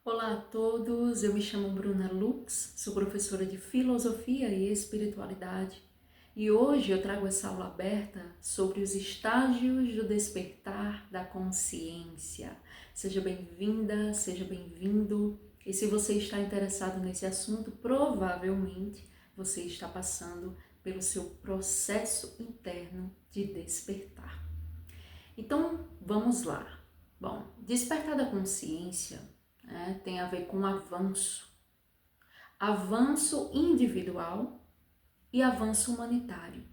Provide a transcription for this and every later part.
Olá a todos, eu me chamo Bruna Lux, sou professora de Filosofia e Espiritualidade e hoje eu trago essa aula aberta sobre os estágios do despertar da consciência. Seja bem-vinda, seja bem-vindo, e se você está interessado nesse assunto, provavelmente você está passando pelo seu processo interno de despertar. Então, vamos lá. Bom, despertar da consciência, né, tem a ver com avanço. Avanço individual e avanço humanitário.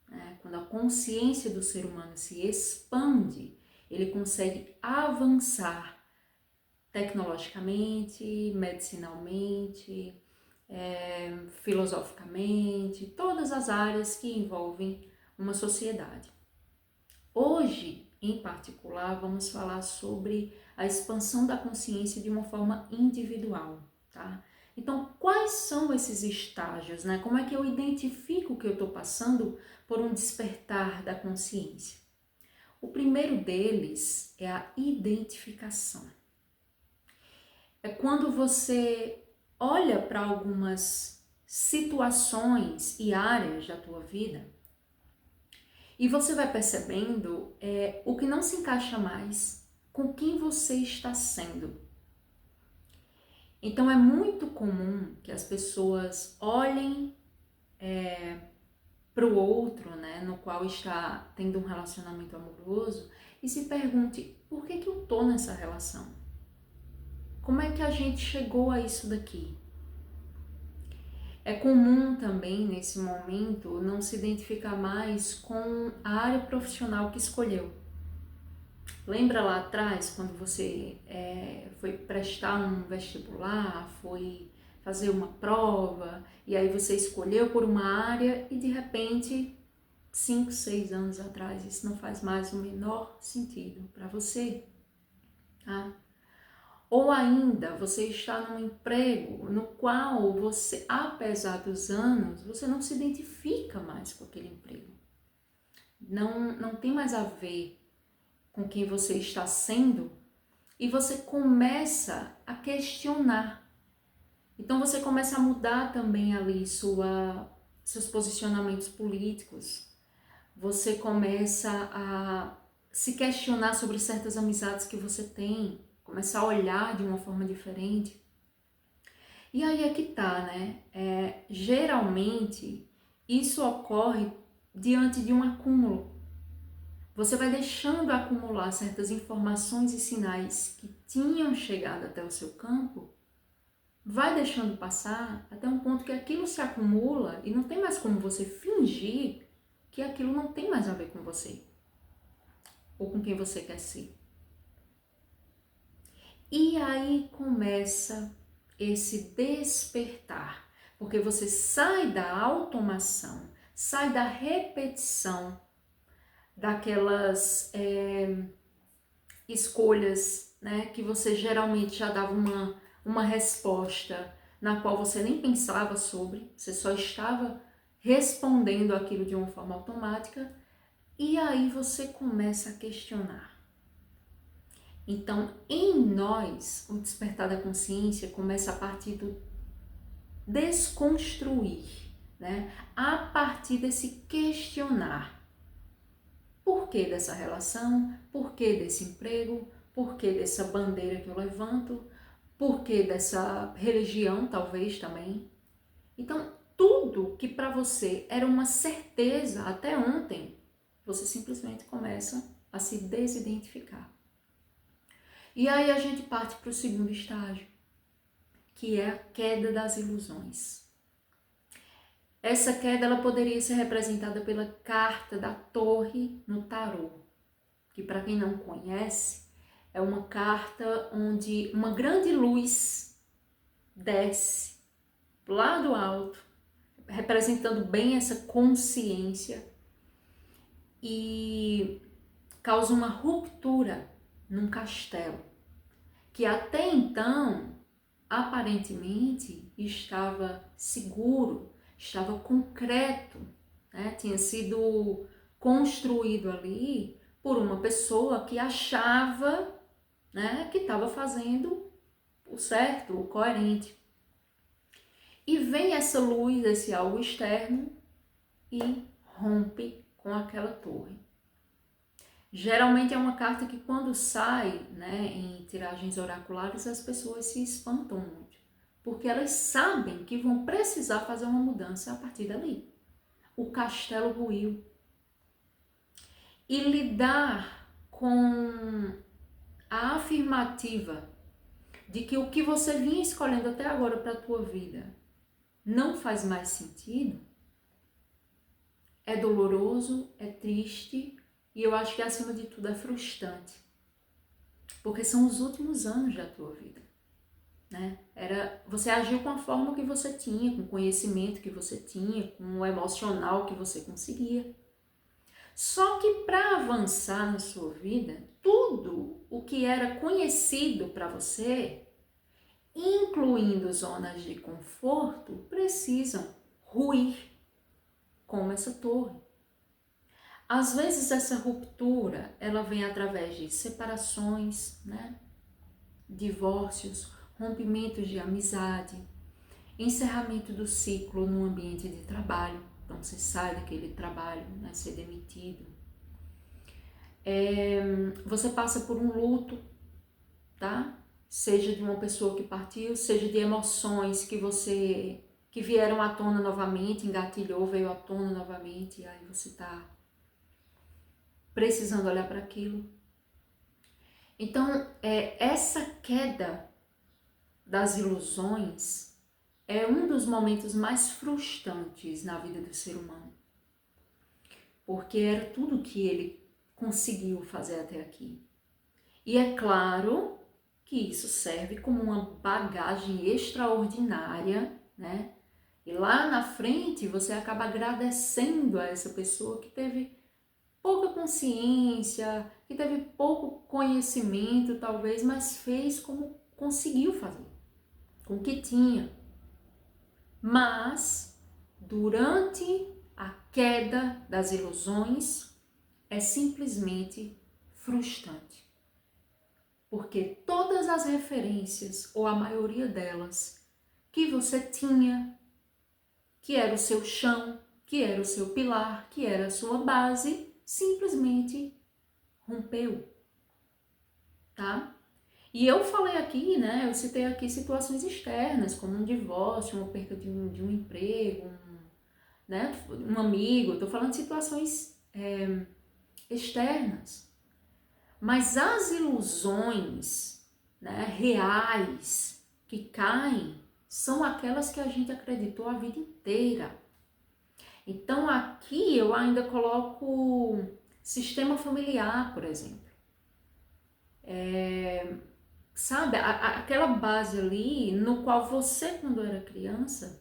Né? Quando a consciência do ser humano se expande, ele consegue avançar tecnologicamente, medicinalmente, filosoficamente, todas as áreas que envolvem uma sociedade. Hoje, em particular, vamos falar sobre a expansão da consciência de uma forma individual, tá? Então, quais são esses estágios, né? Como é que eu identifico que eu estou passando por um despertar da consciência? O primeiro deles é a identificação. É quando você olha para algumas situações e áreas da tua vida e você vai percebendo o que não se encaixa mais com quem você está sendo. Então é muito comum que as pessoas olhem para o outro, né, no qual está tendo um relacionamento amoroso e se pergunte, por que eu estou nessa relação? Como é que a gente chegou a isso daqui? É comum também, nesse momento, não se identificar mais com a área profissional que escolheu. Lembra lá atrás, quando você foi prestar um vestibular, foi fazer uma prova, e aí você escolheu por uma área e de repente, 5, 6 anos atrás, isso não faz mais o menor sentido para você, tá? Ou ainda, você está num emprego no qual você, apesar dos anos, você não se identifica mais com aquele emprego. Não tem mais a ver com quem você está sendo, e você começa a questionar. Então você começa a mudar também ali seus posicionamentos políticos. Você começa a se questionar sobre certas amizades que você tem, começar a olhar de uma forma diferente. E aí é que tá, né? Geralmente isso ocorre diante de um acúmulo. Você vai deixando acumular certas informações e sinais que tinham chegado até o seu campo, vai deixando passar até um ponto que aquilo se acumula e não tem mais como você fingir que aquilo não tem mais a ver com você ou com quem você quer ser. E aí começa esse despertar, porque você sai da automação, sai da repetição daquelas escolhas, né, que você geralmente já dava uma resposta na qual você nem pensava sobre, você só estava respondendo aquilo de uma forma automática, e aí você começa a questionar. Então, em nós, o despertar da consciência começa a partir do desconstruir, né? A partir desse questionar. Por que dessa relação? Por que desse emprego? Por que dessa bandeira que eu levanto? Por que dessa religião, talvez também? Então, tudo que para você era uma certeza até ontem, você simplesmente começa a se desidentificar. E aí a gente parte para o segundo estágio, que é a queda das ilusões. Essa queda ela poderia ser representada pela carta da torre no tarô, que para quem não conhece, é uma carta onde uma grande luz desce lá do alto, representando bem essa consciência e causa uma ruptura num castelo, que até então, aparentemente, estava seguro, estava concreto, né? Tinha sido construído ali por uma pessoa que achava, né, que estava fazendo o certo, o coerente. E vem essa luz, esse algo externo e rompe com aquela torre. Geralmente é uma carta que quando sai, né, em tiragens oraculares, as pessoas se espantam muito, porque elas sabem que vão precisar fazer uma mudança a partir dali. O castelo ruiu. E lidar com a afirmativa de que o que você vinha escolhendo até agora para a tua vida não faz mais sentido, é doloroso, é triste e eu acho que acima de tudo é frustrante. Porque são os últimos anos da tua vida, né? Você agiu com a forma que você tinha, com o conhecimento que você tinha, com o emocional que você conseguia. Só que para avançar na sua vida, tudo o que era conhecido para você, incluindo zonas de conforto, precisam ruir como essa torre. Às vezes essa ruptura, ela vem através de separações, né? Divórcios, rompimentos de amizade, encerramento do ciclo no ambiente de trabalho. Então você sai daquele trabalho, né? Ser demitido. Você passa por um luto, tá? Seja de uma pessoa que partiu, seja de emoções que vieram à tona novamente, engatilhou, veio à tona novamente, e aí você tá precisando olhar para aquilo. Então, essa queda das ilusões é um dos momentos mais frustrantes na vida do ser humano. Porque era tudo que ele conseguiu fazer até aqui. E é claro que isso serve como uma bagagem extraordinária, né? E lá na frente você acaba agradecendo a essa pessoa que teve pouca consciência, que teve pouco conhecimento talvez, mas fez como conseguiu fazer, com o que tinha. Mas durante a queda das ilusões é simplesmente frustrante. Porque todas as referências, ou a maioria delas, que você tinha, que era o seu chão, que era o seu pilar, que era a sua base, simplesmente rompeu, tá? E eu falei aqui, né, eu citei aqui situações externas, como um divórcio, uma perda de um emprego, né, um amigo, eu tô falando de situações externas. Mas as ilusões, né, reais que caem são aquelas que a gente acreditou a vida inteira. Então aqui eu ainda coloco sistema familiar, por exemplo. Sabe, aquela base ali no qual você, quando era criança,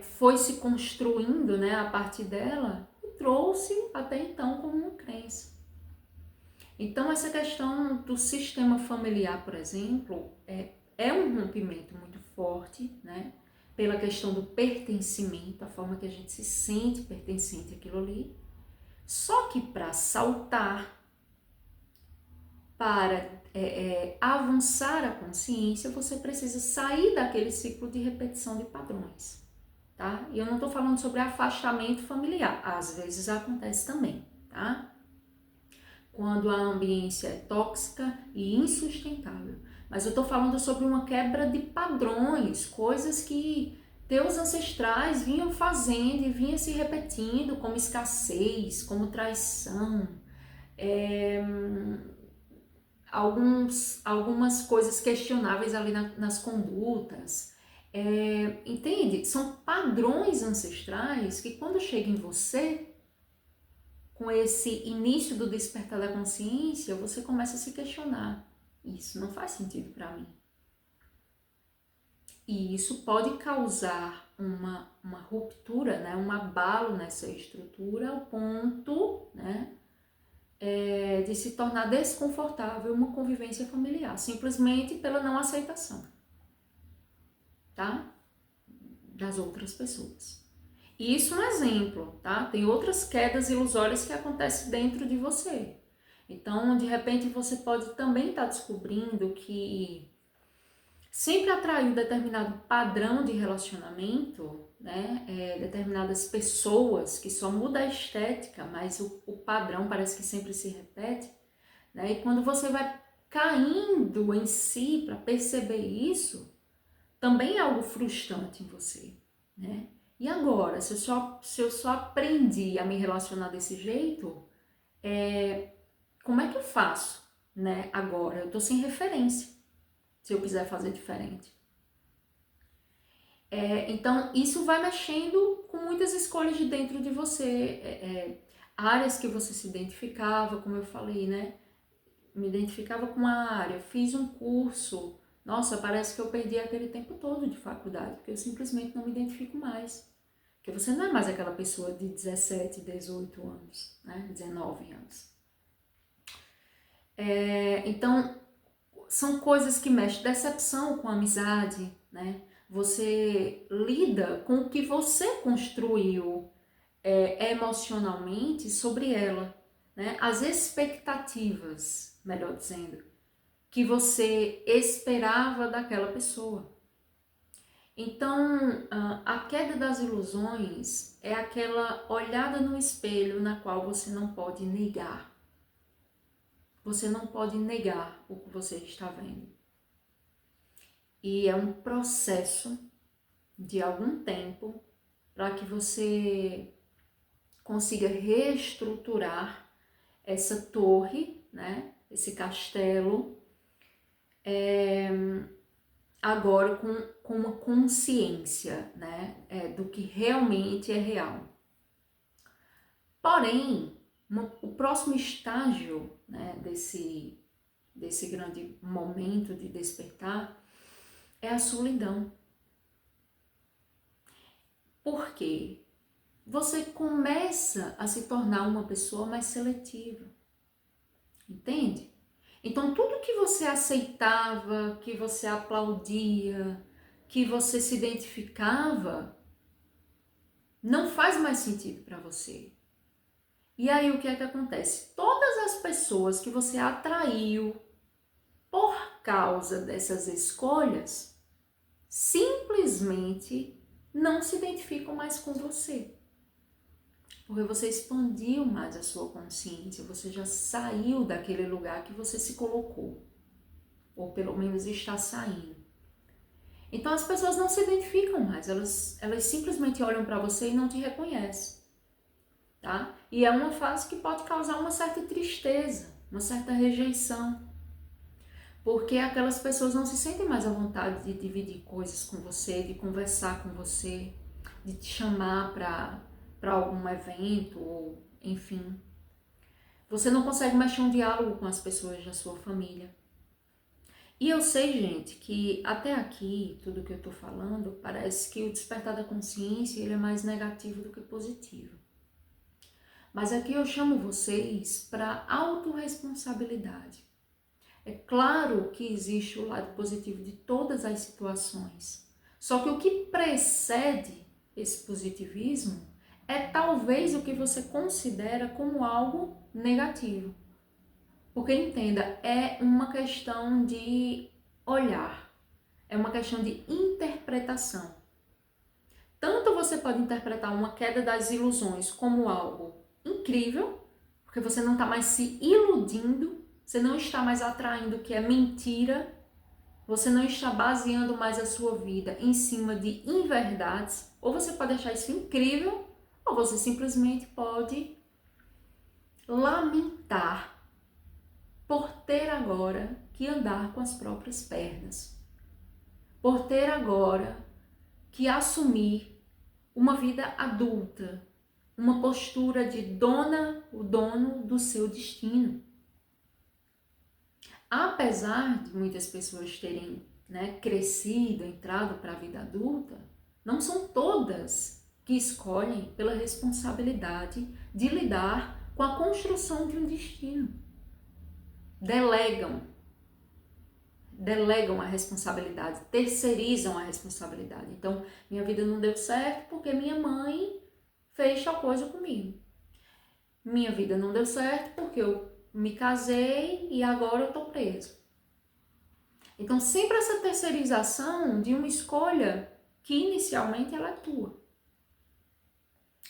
foi se construindo, né, a partir dela e trouxe até então como uma crença. Então, essa questão do sistema familiar, por exemplo, é um rompimento muito forte, né? Pela questão do pertencimento, a forma que a gente se sente pertencente àquilo ali. Só que para saltar, para avançar a consciência, você precisa sair daquele ciclo de repetição de padrões, tá? E eu não estou falando sobre afastamento familiar, às vezes acontece também, tá? Quando a ambiência é tóxica e insustentável. Mas eu estou falando sobre uma quebra de padrões, coisas que teus ancestrais vinham fazendo e vinham se repetindo, como escassez, como traição, algumas coisas questionáveis ali nas condutas. Entende? São padrões ancestrais que quando chegam em você, com esse início do despertar da consciência, você começa a se questionar. Isso não faz sentido para mim. E isso pode causar uma ruptura, né? Um abalo nessa estrutura ao ponto, né? De se tornar desconfortável uma convivência familiar, simplesmente pela não aceitação, tá? Das outras pessoas. Isso é um exemplo, tá? Tem outras quedas ilusórias que acontecem dentro de você. Então, de repente, você pode também estar descobrindo que sempre atraiu determinado padrão de relacionamento, né? Determinadas pessoas que só muda a estética, mas o padrão parece que sempre se repete, né? E quando você vai caindo em si para perceber isso, também é algo frustrante em você, né? E agora, se eu só aprendi a me relacionar desse jeito, como é que eu faço, né? Agora, eu tô sem referência, se eu quiser fazer diferente. Então, isso vai mexendo com muitas escolhas de dentro de você, áreas que você se identificava, como eu falei, né? Me identificava com uma área, fiz um curso, nossa, parece que eu perdi aquele tempo todo de faculdade, porque eu simplesmente não me identifico mais. Porque você não é mais aquela pessoa de 17, 18 anos, né? 19 anos. Então, são coisas que mexem. Decepção com a amizade, né? Você lida com o que você construiu emocionalmente sobre ela, né? As expectativas, melhor dizendo, que você esperava daquela pessoa. Então, a queda das ilusões é aquela olhada no espelho na qual você não pode negar. Você não pode negar o que você está vendo. E é um processo de algum tempo para que você consiga reestruturar essa torre, né? Esse castelo, agora com uma consciência, né? Do que realmente é real. Porém, o próximo estágio, né, desse grande momento de despertar é a solidão. Por quê? Você começa a se tornar uma pessoa mais seletiva, entende? Então, tudo que você aceitava, que você aplaudia, que você se identificava, não faz mais sentido para você. E aí, o que é que acontece? Todas as pessoas que você atraiu por causa dessas escolhas, simplesmente não se identificam mais com você. Porque você expandiu mais a sua consciência, você já saiu daquele lugar que você se colocou, ou pelo menos está saindo. Então as pessoas não se identificam mais, elas simplesmente olham para você e não te reconhecem, tá? E é uma fase que pode causar uma certa tristeza, uma certa rejeição, porque aquelas pessoas não se sentem mais à vontade de dividir coisas com você, de conversar com você, de te chamar para algum evento, ou enfim. Você não consegue mais ter um diálogo com as pessoas da sua família. E eu sei, gente, que até aqui, tudo que eu tô falando, parece que o despertar da consciência ele é mais negativo do que positivo. Mas aqui eu chamo vocês para autorresponsabilidade. É claro que existe o lado positivo de todas as situações. Só que o que precede esse positivismo é talvez o que você considera como algo negativo. Porque entenda, é uma questão de olhar, é uma questão de interpretação. Tanto você pode interpretar uma queda das ilusões como algo incrível, porque você não está mais se iludindo, você não está mais atraindo o que é mentira, você não está baseando mais a sua vida em cima de inverdades, ou você pode achar isso incrível, ou você simplesmente pode lamentar por ter agora que andar com as próprias pernas, por ter agora que assumir uma vida adulta, uma postura de o dono do seu destino. Apesar de muitas pessoas terem, né, crescido, entrado para a vida adulta, não são todas que escolhem pela responsabilidade de lidar com a construção de um destino. Delegam a responsabilidade, terceirizam a responsabilidade. Então, minha vida não deu certo porque minha mãe fez tal coisa comigo. Minha vida não deu certo porque me casei e agora eu tô preso. Então, sempre essa terceirização de uma escolha que inicialmente ela é tua.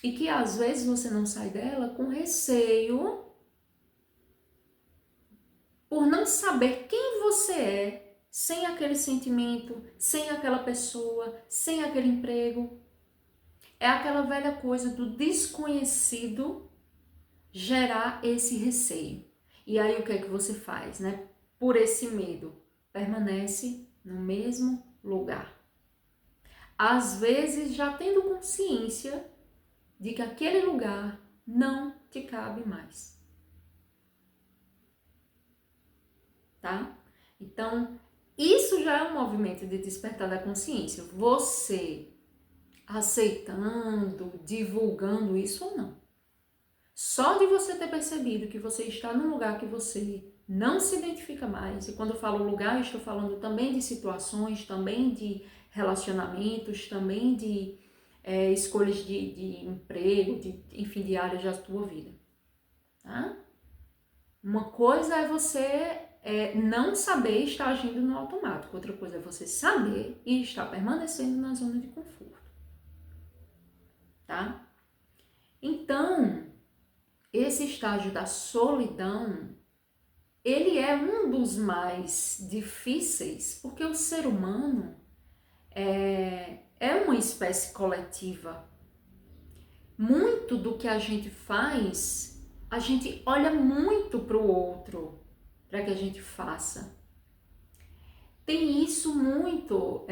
E que às vezes você não sai dela com receio por não saber quem você é, sem aquele sentimento, sem aquela pessoa, sem aquele emprego. É aquela velha coisa do desconhecido gerar esse receio. E aí o que é que você faz, né? Por esse medo, permanece no mesmo lugar. Às vezes já tendo consciência de que aquele lugar não te cabe mais. Tá? Então, isso já é um movimento de despertar da consciência. Você aceitando, divulgando isso ou não. Só de você ter percebido que você está num lugar que você não se identifica mais, e quando eu falo lugar, eu estou falando também de situações, também de relacionamentos, também de escolhas de emprego, enfim, de áreas da tua vida. Tá? Uma coisa é você não saber estar agindo no automático, outra coisa é você saber e estar permanecendo na zona de conforto. Tá? Então, esse estágio da solidão, ele é um dos mais difíceis, porque o ser humano é uma espécie coletiva. Muito do que a gente faz, a gente olha muito para o outro, para que a gente faça. Tem isso muito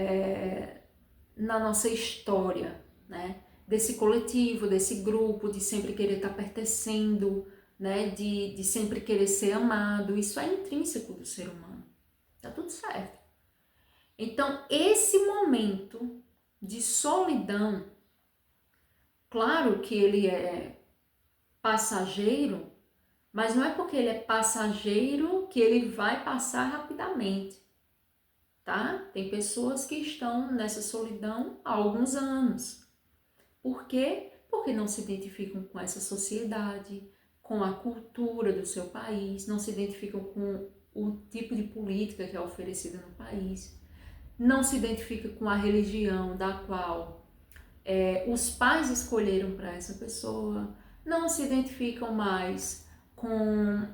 na nossa história, né? Desse coletivo, desse grupo, de sempre querer estar pertencendo, né? De sempre querer ser amado. Isso é intrínseco do ser humano. Tá tudo certo. Então, esse momento de solidão, claro que ele é passageiro, mas não é porque ele é passageiro que ele vai passar rapidamente, tá? Tem pessoas que estão nessa solidão há alguns anos. Por quê? Porque não se identificam com essa sociedade, com a cultura do seu país, não se identificam com o tipo de política que é oferecida no país, não se identifica com a religião da qual os pais escolheram para essa pessoa, não se identificam mais com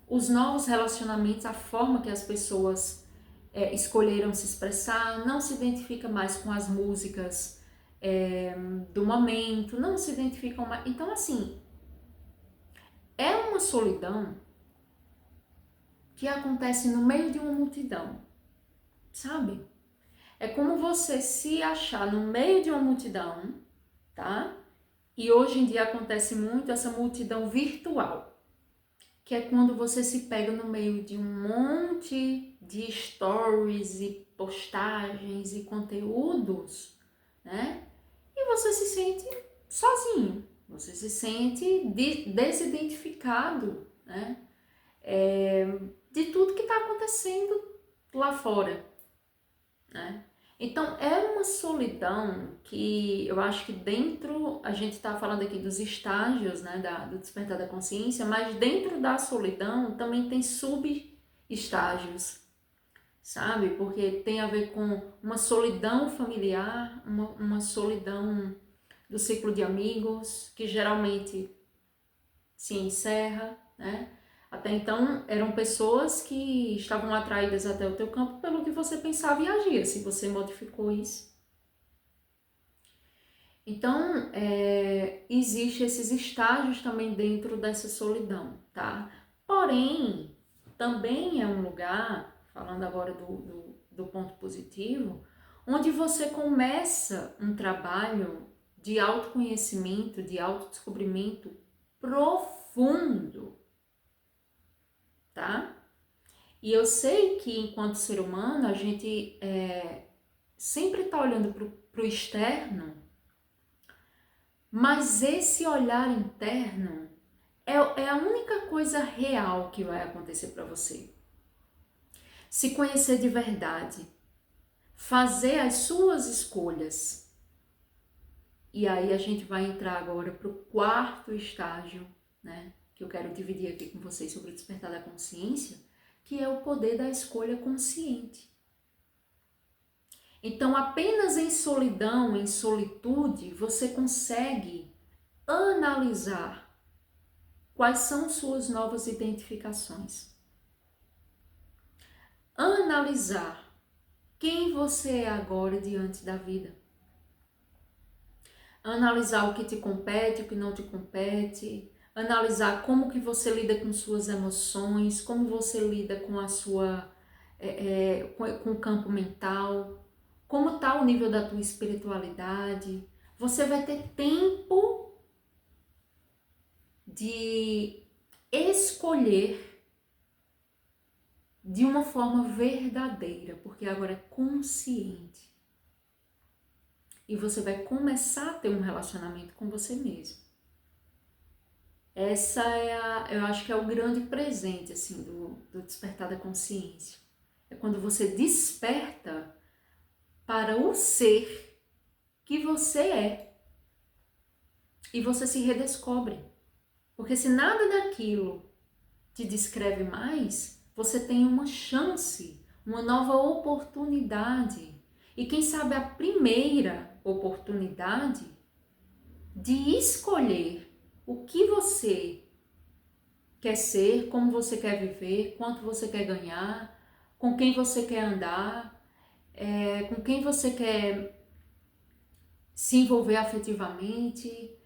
os novos relacionamentos, a forma que as pessoas escolheram se expressar, não se identifica mais com as músicas do momento, não se identificam mais. Então, assim, é uma solidão que acontece no meio de uma multidão, sabe? É como você se achar no meio de uma multidão, tá? E hoje em dia acontece muito essa multidão virtual, que é quando você se pega no meio de um monte de stories e postagens e conteúdos, né? E você se sente sozinho, você se sente desidentificado, né? De tudo que está acontecendo lá fora, né? Então, é uma solidão que eu acho que dentro, a gente está falando aqui dos estágios, né, do despertar da consciência, mas dentro da solidão também tem subestágios, sabe? Porque tem a ver com uma solidão familiar, uma solidão do ciclo de amigos, que geralmente se encerra, né? Até então, eram pessoas que estavam atraídas até o teu campo pelo que você pensava e agia, se você modificou isso. Então, existe esses estágios também dentro dessa solidão, tá? Porém, também é um lugar, falando agora do ponto positivo, onde você começa um trabalho de autoconhecimento, de autodescobrimento profundo, tá? E eu sei que enquanto ser humano a gente sempre está olhando para o externo, mas esse olhar interno é a única coisa real que vai acontecer para você. Se conhecer de verdade, fazer as suas escolhas. E aí a gente vai entrar agora para o quarto estágio, né? que eu quero dividir aqui com vocês sobre o despertar da consciência, que é o poder da escolha consciente. Então, apenas em solidão, em solitude, você consegue analisar quais são suas novas identificações. Analisar quem você é agora diante da vida. Analisar o que te compete, o que não te compete. Analisar como que você lida com suas emoções, como você lida com a sua, com o campo mental, como está o nível da tua espiritualidade. Você vai ter tempo de escolher de uma forma verdadeira, porque agora é consciente. E você vai começar a ter um relacionamento com você mesmo. Essa é eu acho que é o grande presente assim do despertar da consciência. É quando você desperta para o ser que você é. E você se redescobre. Porque se nada daquilo te descreve mais, você tem uma chance, uma nova oportunidade. E quem sabe a primeira oportunidade de escolher o que você quer ser, como você quer viver, quanto você quer ganhar, com quem você quer andar, com quem você quer se envolver afetivamente,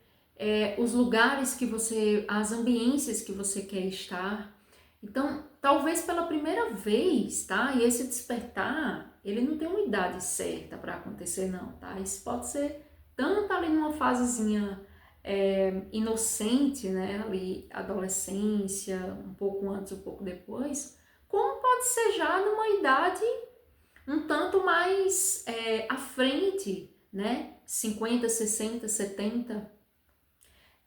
os lugares que você, as ambiências que você quer estar. Então, talvez pela primeira vez, tá? E esse despertar, ele não tem uma idade certa para acontecer, não, tá? Isso pode ser tanto ali numa fasezinha inocente, né? Ali, adolescência, um pouco antes, um pouco depois, como pode ser já numa idade um tanto mais à frente, né? 50, 60, 70.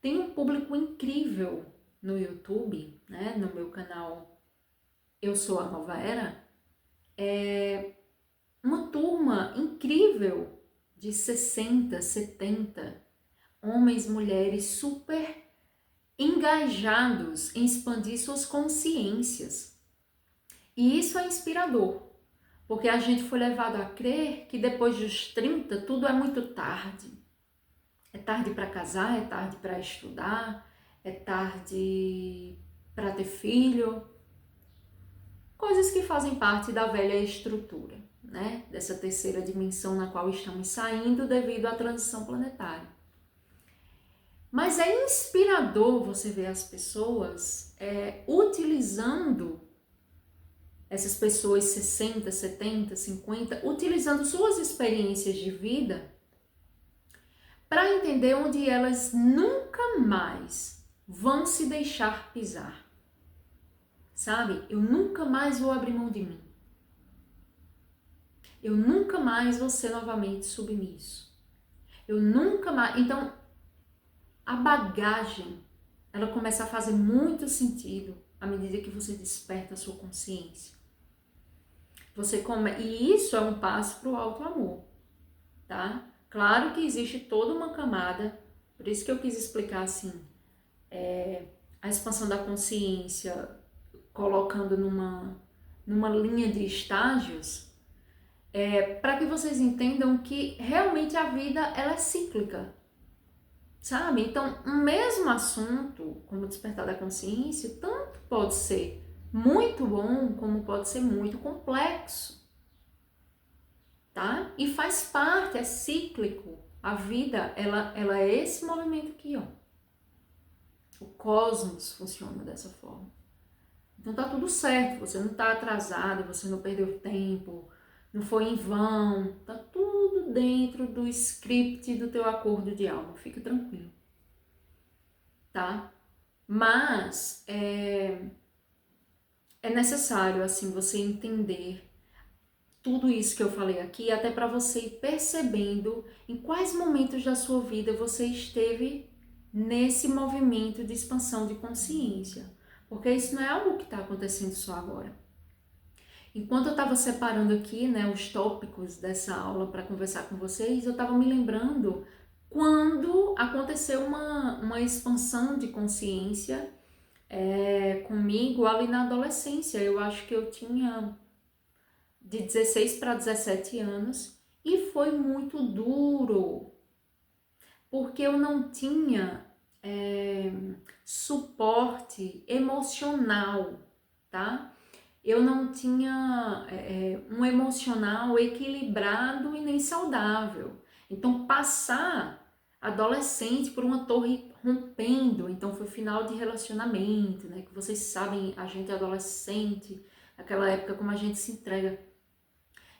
Tem um público incrível no YouTube, né? No meu canal Eu Sou a Nova Era. Uma turma incrível de 60, 70 homens, mulheres super engajados em expandir suas consciências. E isso é inspirador, porque a gente foi levado a crer que depois dos 30 tudo é muito tarde. É tarde para casar, é tarde para estudar, é tarde para ter filho. Coisas que fazem parte da velha estrutura, né? Dessa terceira dimensão na qual estamos saindo devido à transição planetária. Mas é inspirador você ver as pessoas utilizando, essas pessoas 60, 70, 50, utilizando suas experiências de vida para entender onde elas nunca mais vão se deixar pisar. Sabe? Eu nunca mais vou abrir mão de mim. Eu nunca mais vou ser novamente submisso. Eu nunca mais... Então, a bagagem, ela começa a fazer muito sentido à medida que você desperta a sua consciência. E isso é um passo para o auto-amor, tá? Claro que existe toda uma camada, por isso que eu quis explicar assim, a expansão da consciência, colocando numa linha de estágios, para que vocês entendam que realmente a vida ela é cíclica, sabe? Então, um mesmo assunto, como despertar da consciência, tanto pode ser muito bom, como pode ser muito complexo, tá? E faz parte, é cíclico. A vida, ela é esse movimento aqui, ó. O cosmos funciona dessa forma. Então tá tudo certo, você não tá atrasado, você não perdeu tempo, não foi em vão, tá tudo dentro do script do teu acordo de alma, fica tranquilo, tá? Mas é necessário, assim, você entender tudo isso que eu falei aqui, até para você ir percebendo em quais momentos da sua vida você esteve nesse movimento de expansão de consciência. Porque isso não é algo que está acontecendo só agora. Enquanto eu estava separando aqui, né, os tópicos dessa aula para conversar com vocês, eu estava me lembrando quando aconteceu uma expansão de consciência comigo ali na adolescência. Eu acho que eu tinha de 16 para 17 anos e foi muito duro, porque eu não tinha suporte emocional, tá? Eu não tinha um emocional equilibrado e nem saudável. Então, passar adolescente por uma torre rompendo, então foi final de relacionamento, né? Que vocês sabem, a gente é adolescente, aquela época como a gente se entrega.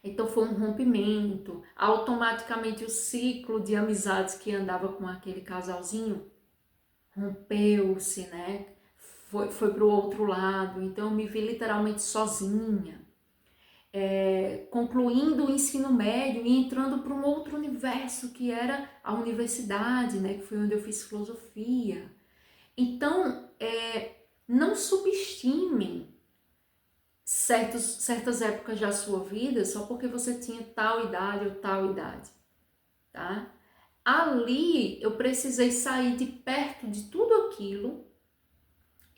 Então foi um rompimento, automaticamente o ciclo de amizades que andava com aquele casalzinho rompeu-se, né? Foi para o outro lado, então eu me vi literalmente sozinha, concluindo o ensino médio e entrando para um outro universo que era a universidade, né? Que foi onde eu fiz filosofia. Então, não subestimem certas épocas da sua vida só porque você tinha tal idade ou tal idade, tá? Ali eu precisei sair de perto de tudo aquilo,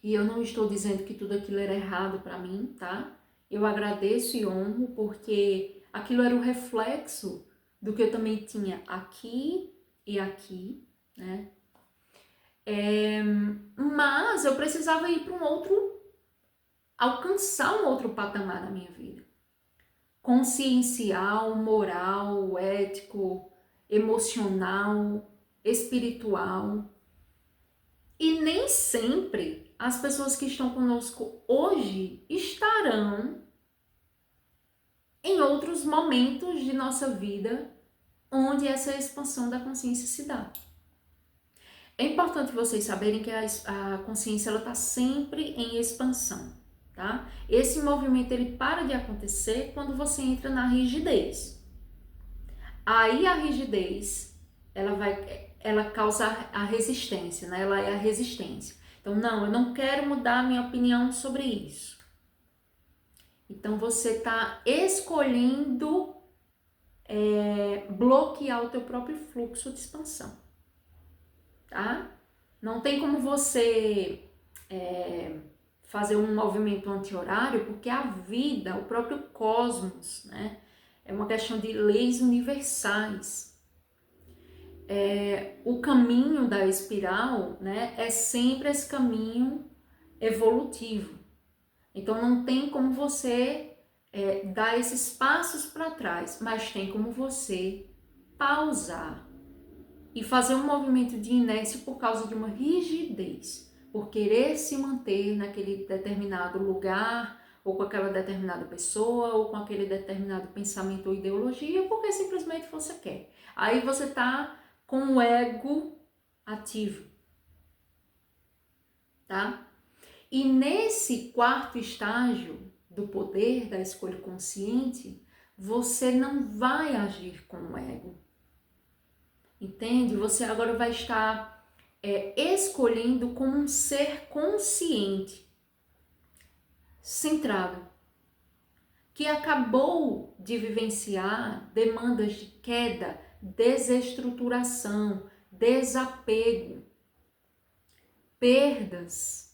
e eu não estou dizendo que tudo aquilo era errado para mim, tá? Eu agradeço e honro porque aquilo era o reflexo do que eu também tinha aqui e aqui, né? Mas eu precisava ir para alcançar um outro patamar na minha vida. Consciencial, moral, ético, emocional, espiritual. E nem sempre as pessoas que estão conosco hoje estarão em outros momentos de nossa vida onde essa expansão da consciência se dá. É importante vocês saberem que a consciência está sempre em expansão, tá? Esse movimento ele para de acontecer quando você entra na rigidez. Aí a rigidez, ela causa a resistência, né? Ela é a resistência. Então, não, eu não quero mudar a minha opinião sobre isso. Então, você está escolhendo bloquear o teu próprio fluxo de expansão, tá? Não tem como você fazer um movimento anti-horário, porque a vida, o próprio cosmos, né? É uma questão de leis universais. O caminho da espiral, né, é sempre esse caminho evolutivo. Então não tem como você dar esses passos para trás, mas tem como você pausar e fazer um movimento de inércia por causa de uma rigidez, por querer se manter naquele determinado lugar, ou com aquela determinada pessoa, ou com aquele determinado pensamento ou ideologia, porque simplesmente você quer. Aí você tá com o ego ativo, tá? E nesse quarto estágio do poder da escolha consciente, você não vai agir com o ego. Entende? Você agora vai estar escolhendo como um ser consciente, centrado, que acabou de vivenciar demandas de queda, desestruturação, desapego, perdas.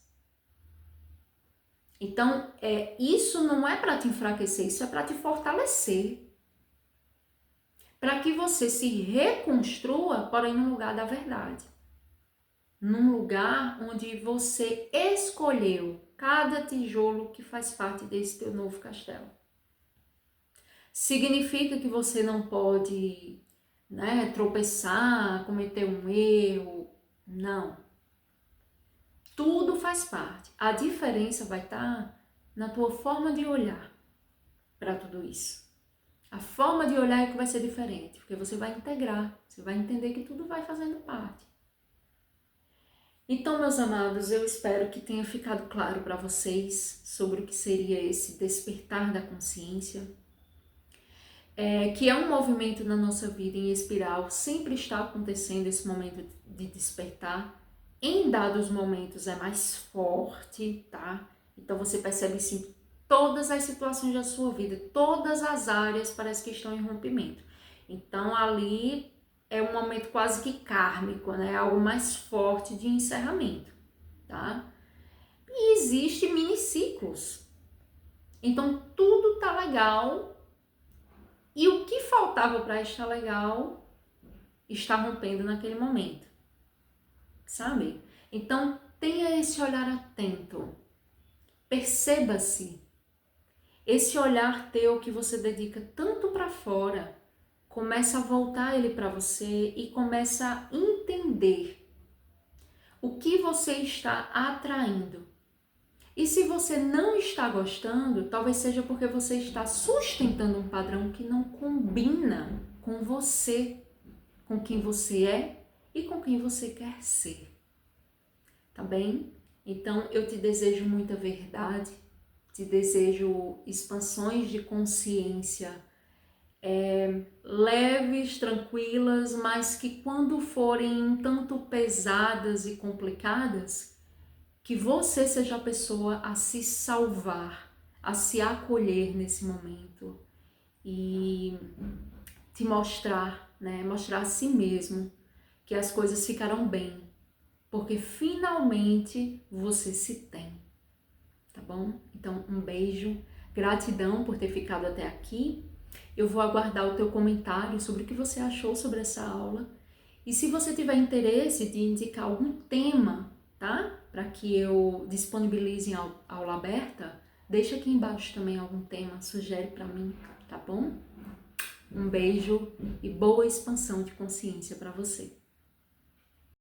Então, isso não é para te enfraquecer, isso é para te fortalecer. Para que você se reconstrua, porém no lugar da verdade. Num lugar onde você escolheu cada tijolo que faz parte desse teu novo castelo. Significa que você não pode, né, tropeçar, cometer um erro. Não. Tudo faz parte. A diferença vai estar na tua forma de olhar para tudo isso. A forma de olhar é que vai ser diferente, porque você vai integrar, você vai entender que tudo vai fazendo parte. Então, meus amados, eu espero que tenha ficado claro para vocês sobre o que seria esse despertar da consciência, que é um movimento na nossa vida em espiral, sempre está acontecendo esse momento de despertar. Em dados momentos é mais forte, tá? Então você percebe isso em todas as situações da sua vida, todas as áreas parece que estão em rompimento. Então ali é um momento quase que kármico, né? Algo mais forte de encerramento, tá? e existem mini ciclos. Então tudo tá legal e o que faltava para estar legal está rompendo naquele momento, sabe? Então tenha esse olhar atento, perceba-se, esse olhar teu que você dedica tanto para fora, começa a voltar ele para você e começa a entender o que você está atraindo. E se você não está gostando, talvez seja porque você está sustentando um padrão que não combina com você, com quem você é e com quem você quer ser. Tá bem? Então eu te desejo muita verdade, te desejo expansões de consciência leves, tranquilas, mas que quando forem um tanto pesadas e complicadas, que você seja a pessoa a se salvar, a se acolher nesse momento e te mostrar, né? Mostrar a si mesmo que as coisas ficarão bem, porque finalmente você se tem, tá bom? Então, um beijo, gratidão por ter ficado até aqui. Eu vou aguardar o teu comentário sobre o que você achou sobre essa aula. E se você tiver interesse de indicar algum tema, tá? Para que eu disponibilize em aula aberta, deixa aqui embaixo também algum tema, sugere para mim, tá bom? Um beijo e boa expansão de consciência para você.